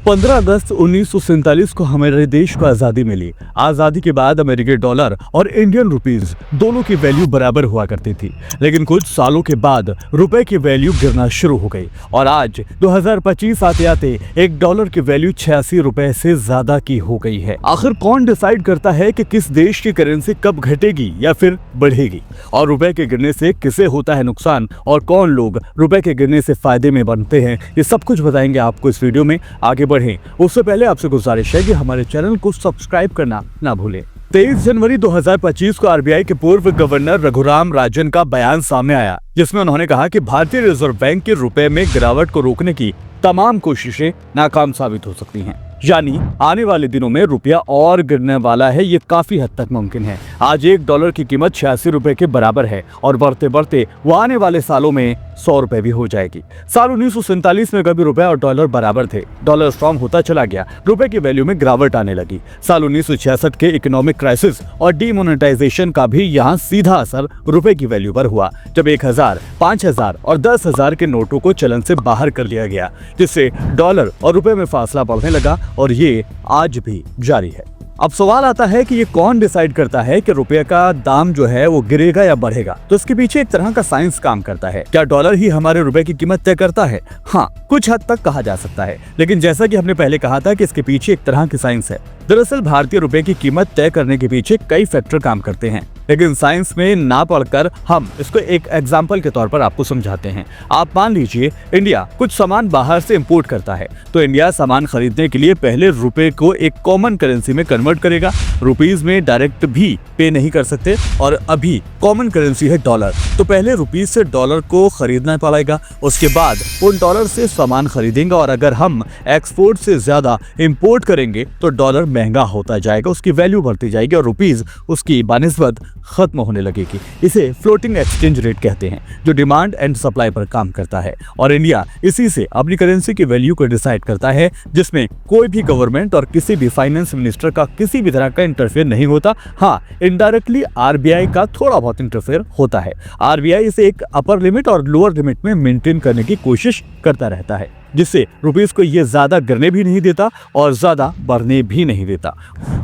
15 अगस्त 1947 को हमारे देश को आजादी मिली। आजादी के बाद अमेरिकी डॉलर और इंडियन रुपीस दोनों की वैल्यू बराबर हुआ करती थी, लेकिन कुछ सालों के बाद रुपए की वैल्यू गिरना शुरू हो गई और आज 2025 आते आते एक डॉलर की वैल्यू 86 रुपए से ज्यादा की हो गई है। आखिर कौन डिसाइड करता है कि किस देश की करेंसी कब घटेगी या फिर बढ़ेगी, और रुपए के गिरने से किसे होता है नुकसान और कौन लोग रुपए के गिरने से फायदे में बनते हैं, ये सब कुछ बताएंगे आपको इस वीडियो में। आगे बढ़ें उससे पहले आपसे गुजारिश है कि हमारे चैनल को सब्सक्राइब करना ना भूलें। 23 जनवरी 2025 को आरबीआई के पूर्व गवर्नर रघुराम राजन का बयान सामने आया, जिसमें उन्होंने कहा कि भारतीय रिजर्व बैंक के रुपए में गिरावट को रोकने की तमाम कोशिशें नाकाम साबित हो सकती हैं। यानी आने वाले दिनों में रुपया और गिरने वाला है, ये काफी हद तक मुमकिन है। आज एक डॉलर की कीमत 86 रुपए के बराबर है और बढ़ते बढ़ते वो आने वाले सालों में 100 रुपए भी हो जाएगी। साल 1947 में कभी रुपया और डॉलर बराबर थे। डॉलर स्ट्रॉन्ग होता चला गया, रुपए की वैल्यू में गिरावट आने लगी। साल 1966 के इकोनॉमिक क्राइसिस और डीमोनेटाइजेशन का भी यहाँ सीधा असर रुपए की वैल्यू पर हुआ, जब 1000, 5000 और 10,000 के नोटों को चलन से बाहर कर लिया गया, जिससे डॉलर और रुपए में फासला बढ़ने लगा और ये आज भी जारी है। अब सवाल आता है कि ये कौन डिसाइड करता है कि रुपये का दाम जो है वो गिरेगा या बढ़ेगा। तो इसके पीछे एक तरह का साइंस काम करता है। क्या डॉलर ही हमारे रुपए की कीमत तय करता है? हाँ, कुछ हद तक कहा जा सकता है, लेकिन जैसा कि हमने पहले कहा था कि इसके पीछे एक तरह की साइंस है। दरअसल भारतीय रुपए की कीमत तय करने के पीछे कई फैक्टर काम करते हैं, लेकिन साइंस में ना पढ़कर हम इसको एक एग्जाम्पल के तौर पर आपको समझाते हैं। आप मान लीजिए इंडिया कुछ सामान बाहर से इंपोर्ट करता है, तो इंडिया सामान खरीदने के लिए पहले रुपए को एक कॉमन करेंसी में कन्वर्ट करेगा। रुपीज में डायरेक्ट भी पे नहीं कर सकते और अभी कॉमन करेंसी है डॉलर, तो पहले रुपीज से डॉलर को खरीदना पड़ेगा, उसके बाद उन डॉलर से सामान खरीदेंगे और अगर हम एक्सपोर्ट से ज्यादा इंपोर्ट करेंगे तो डॉलर महंगा होता जाएगा, उसकी वैल्यू बढ़ती जाएगी और रुपीज उसकी बानिस्बत खत्म होने लगेगी। इसे फ्लोटिंग एक्सचेंज रेट कहते हैं, जो डिमांड एंड सप्लाई पर काम करता है और इंडिया इसी से अपनी करेंसी की वैल्यू को डिसाइड करता है, जिसमें कोई भी गवर्नमेंट और किसी भी फाइनेंस मिनिस्टर का किसी भी तरह का इंटरफेयर नहीं होता। हाँ, इनडायरेक्टली आरबीआई का थोड़ा बहुत इंटरफेयर होता है। आरबीआई इसे एक अपर लिमिट और लोअर लिमिट में मेंटेन करने की कोशिश करता रहता है, जिससे रुपीस को ये ज्यादा गिरने भी नहीं देता और ज्यादा बढ़ने भी नहीं देता।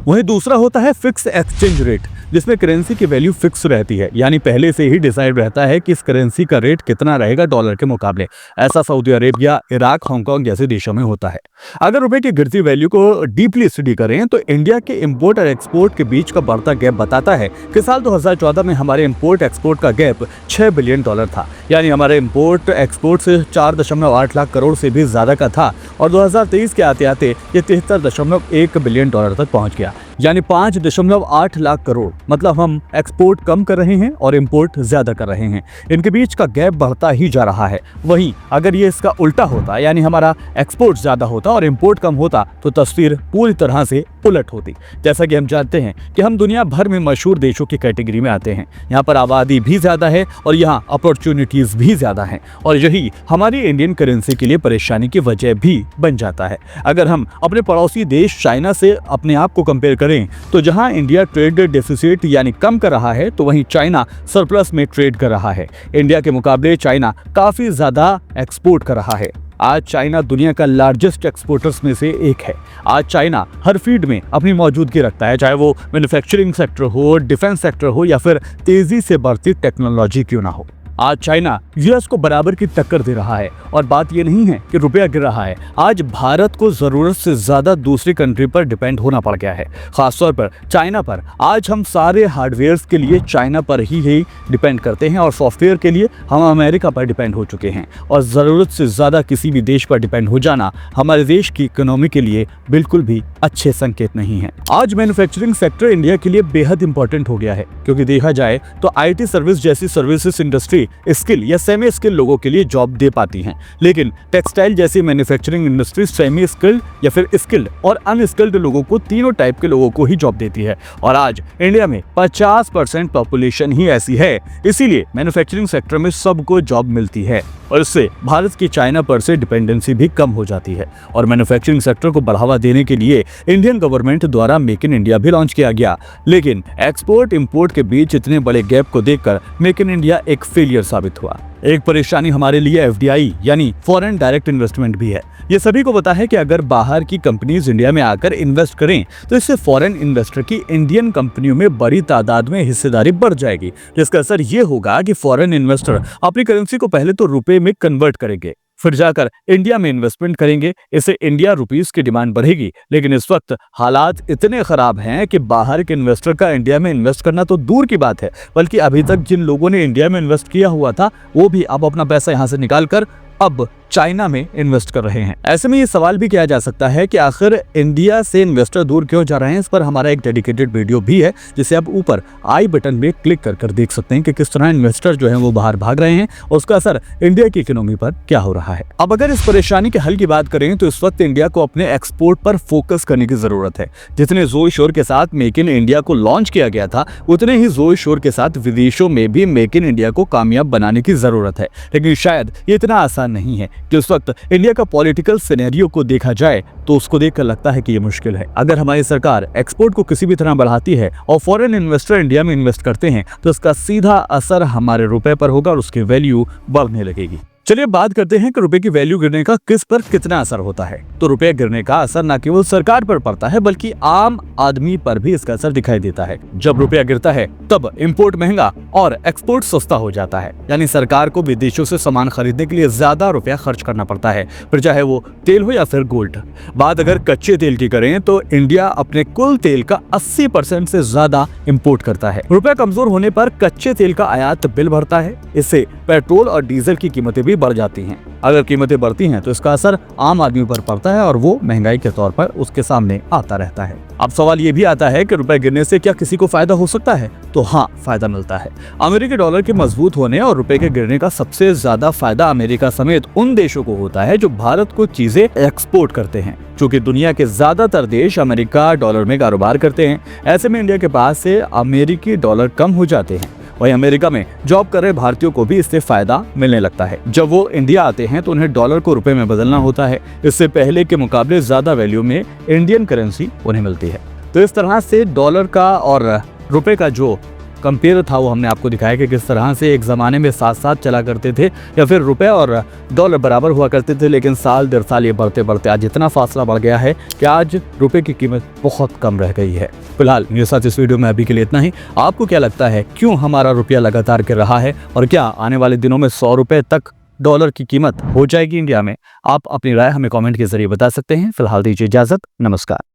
वहीं दूसरा होता है फिक्स एक्सचेंज रेट, जिसमें करेंसी की वैल्यू फिक्स रहती है, यानी पहले से ही डिसाइड रहता है कि इस करेंसी का रेट कितना रहेगा डॉलर के मुकाबले। ऐसा सऊदी अरेबिया, इराक, हांगकांग जैसे देशों में होता है। अगर रुपए की गिरती वैल्यू को डीपली स्टडी करें तो इंडिया के इंपोर्ट और एक्सपोर्ट के बीच का बढ़ता गैप बताता है कि साल 2014 में हमारे इंपोर्ट एक्सपोर्ट का गैप 6 बिलियन डॉलर था, यानी हमारे इंपोर्ट एक्सपोर्ट से 4.8 लाख करोड़ से भी ज्यादा का था और 2023 के आते आते ये 73.1 बिलियन डॉलर तक पहुंच गया, यानी 5.8 लाख करोड़। मतलब हम एक्सपोर्ट कम कर रहे हैं और इंपोर्ट ज्यादा कर रहे हैं, इनके बीच का गैप बढ़ता ही जा रहा है। वहीं अगर ये इसका उल्टा होता, यानी हमारा एक्सपोर्ट ज्यादा होता और इंपोर्ट कम होता, तो तस्वीर पूरी तरह से उलट होती। जैसा कि हम जानते हैं कि हम दुनिया भर में मशहूर देशों की कैटेगरी में आते हैं। यहाँ पर आबादी भी ज्यादा है और यहाँ अपॉर्चुनिटीज भी ज्यादा हैं, और यही हमारी इंडियन करेंसी के लिए परेशानी की वजह भी बन जाता है। अगर हम अपने पड़ोसी देश चाइना से अपने आप को कंपेयर करें तो जहां इंडिया ट्रेड डेफिसिट यानी कम कर रहा है, तो वहीं चाइना सरप्लस में ट्रेड कर रहा है। इंडिया के मुकाबले चाइना काफी ज्यादा एक्सपोर्ट कर रहा है। आज चाइना दुनिया का लार्जेस्ट एक्सपोर्टर्स में से एक है। आज चाइना हर फील्ड में अपनी मौजूदगी रखता है, चाहे वो मैन्युफैक्चरिंग सेक्टर हो, डिफेंस सेक्टर हो या फिर तेजी से बढ़ती टेक्नोलॉजी क्यों ना हो। आज चाइना यूएस को बराबर की टक्कर दे रहा है और बात यह नहीं है कि रुपया गिर रहा है। आज भारत को जरूरत से ज्यादा दूसरी कंट्री पर डिपेंड होना पड़ गया है, खासतौर पर चाइना पर। आज हम सारे हार्डवेयर के लिए चाइना पर ही डिपेंड करते हैं और सॉफ्टवेयर के लिए हम अमेरिका पर डिपेंड हो चुके हैं, और जरूरत से ज्यादा किसी भी देश पर डिपेंड हो जाना हमारे देश की इकोनॉमी के लिए बिल्कुल भी अच्छे संकेत नहीं है। आज मैन्युफैक्चरिंग सेक्टर इंडिया के लिए बेहद इंपॉर्टेंट हो गया है, क्योंकि देखा जाए तो आईटी सर्विस जैसी सर्विसेज इंडस्ट्री स्किल या सेमी स्किल लोगों के लिए जॉब दे पाती हैं, लेकिन टेक्सटाइल जैसी मैन्युफैक्चरिंग इंडस्ट्री सेमी स्किल्ड या फिर स्किल्ड और अनस्किल्ड लोगों को, तीनों टाइप के लोगों को ही जॉब देती है। और आज इंडिया में 50% पॉपुलेशन ही ऐसी है, इसीलिए मैन्युफैक्चरिंग सेक्टर में सबको जॉब मिलती है और इससे भारत की चाइना पर से डिपेंडेंसी भी कम हो जाती है। और मैन्युफैक्चरिंग सेक्टर को बढ़ावा देने के लिए इंडियन गवर्नमेंट द्वारा मेक इन इंडिया भी लॉन्च किया गया, लेकिन एक्सपोर्ट इंपोर्ट के बीच इतने बड़े गैप को देखकर मेक इन इंडिया एक फेलियर साबित हुआ। एक परेशानी हमारे लिए एफडीआई यानी फॉरेन डायरेक्ट इन्वेस्टमेंट भी है। ये सभी को पता है कि अगर बाहर की कंपनीज इंडिया में आकर इन्वेस्ट करें तो इससे फॉरेन इन्वेस्टर की इंडियन कंपनियों में बड़ी तादाद में हिस्सेदारी बढ़ जाएगी, जिसका असर ये होगा कि फॉरेन इन्वेस्टर अपनी करेंसी को पहले तो रुपए में कन्वर्ट करेंगे, फिर जाकर इंडिया में इन्वेस्टमेंट करेंगे। इससे इंडिया रुपीस की डिमांड बढ़ेगी। लेकिन इस वक्त हालात इतने खराब हैं कि बाहर के इन्वेस्टर का इंडिया में इन्वेस्ट करना तो दूर की बात है, बल्कि अभी तक जिन लोगों ने इंडिया में इन्वेस्ट किया हुआ था वो भी अब अपना पैसा यहां से निकालकर अब चाइना में इन्वेस्ट कर रहे हैं। ऐसे में ये सवाल भी किया जा सकता है कि आखिर इंडिया से इन्वेस्टर दूर क्यों जा रहे हैं। इस पर हमारा एक डेडिकेटेड वीडियो भी है, जिसे आप ऊपर आई बटन में क्लिक कर देख सकते हैं कि किस तरह इन्वेस्टर जो है वो बाहर भाग रहे हैं और उसका असर इंडिया की इकोनॉमी पर क्या हो रहा है। अब अगर इस परेशानी के हल की बात करें तो इस वक्त इंडिया को अपने एक्सपोर्ट पर फोकस करने की जरूरत है। जितने जोर शोर के साथ मेक इन इंडिया को लॉन्च किया गया था, उतने ही जोर शोर के साथ विदेशों में भी मेक इन इंडिया को कामयाब बनाने की जरूरत है। लेकिन शायद ये इतना आसान नहीं है कि उस वक्त इंडिया का पॉलिटिकल सिनेरियो को देखा जाए तो उसको देखकर लगता है कि ये मुश्किल है। अगर हमारी सरकार एक्सपोर्ट को किसी भी तरह बढ़ाती है और फॉरेन इन्वेस्टर इंडिया में इन्वेस्ट करते हैं तो इसका सीधा असर हमारे रुपए पर होगा और उसकी वैल्यू बढ़ने लगेगी। चलिए बात करते हैं कि रुपए की वैल्यू गिरने का किस पर कितना असर होता है। तो रुपए गिरने का असर न केवल सरकार पर पड़ता है बल्कि आम आदमी पर भी इसका असर दिखाई देता है। जब रुपया गिरता है तब इंपोर्ट महंगा और एक्सपोर्ट सस्ता हो जाता है, यानी सरकार को विदेशों से सामान खरीदने के लिए ज्यादा रुपया खर्च करना पड़ता है, फिर चाहे वो तेल हो या फिर गोल्ड। बात अगर कच्चे तेल की करें तो इंडिया अपने कुल तेल का 80% से ज्यादा इंपोर्ट करता है। रुपया कमजोर होने पर कच्चे तेल का आयात बिल बढ़ता है, इससे पेट्रोल और डीजल की कीमतें भी बढ़ जाती हैं। अगर कीमतें बढ़ती हैं तो इसका असर आम आदमी पर पड़ता है और वो महंगाई के तौर पर उसके सामने आता रहता है। अब सवाल ये भी आता है कि रुपए गिरने से क्या किसी को फायदा हो सकता है? तो हाँ, फायदा मिलता है। अमेरिकी डॉलर के मजबूत होने और रुपए के गिरने का सबसे ज्यादा फायदा अमेरिका समेत उन देशों को होता है जो भारत को चीजें एक्सपोर्ट करते हैं। चूंकि दुनिया के ज्यादातर देश अमेरिका डॉलर में कारोबार करते हैं, ऐसे में इंडिया के पास से अमेरिकी डॉलर कम हो जाते हैं। वहीं अमेरिका में जॉब कर रहे भारतीयों को भी इससे फायदा मिलने लगता है। जब वो इंडिया आते हैं तो उन्हें डॉलर को रुपए में बदलना होता है। इससे पहले के मुकाबले ज्यादा वैल्यू में इंडियन करेंसी उन्हें मिलती है। तो इस तरह से डॉलर का और रुपए का जो कंपेयर था वो हमने आपको दिखाया कि किस तरह से एक ज़माने में साथ साथ चला करते थे या फिर रुपए और डॉलर बराबर हुआ करते थे, लेकिन साल दर साल ये बढ़ते बढ़ते आज इतना फासला बढ़ गया है कि आज रुपए की कीमत बहुत कम रह गई है। फिलहाल मेरे साथ इस वीडियो में अभी के लिए इतना ही। आपको क्या लगता है क्यों हमारा रुपया लगातार गिर रहा है और क्या आने वाले दिनों में 100 रुपए तक डॉलर की कीमत हो जाएगी इंडिया में? आप अपनी राय हमें कॉमेंट के जरिए बता सकते हैं। फिलहाल दीजिए इजाजत, नमस्कार।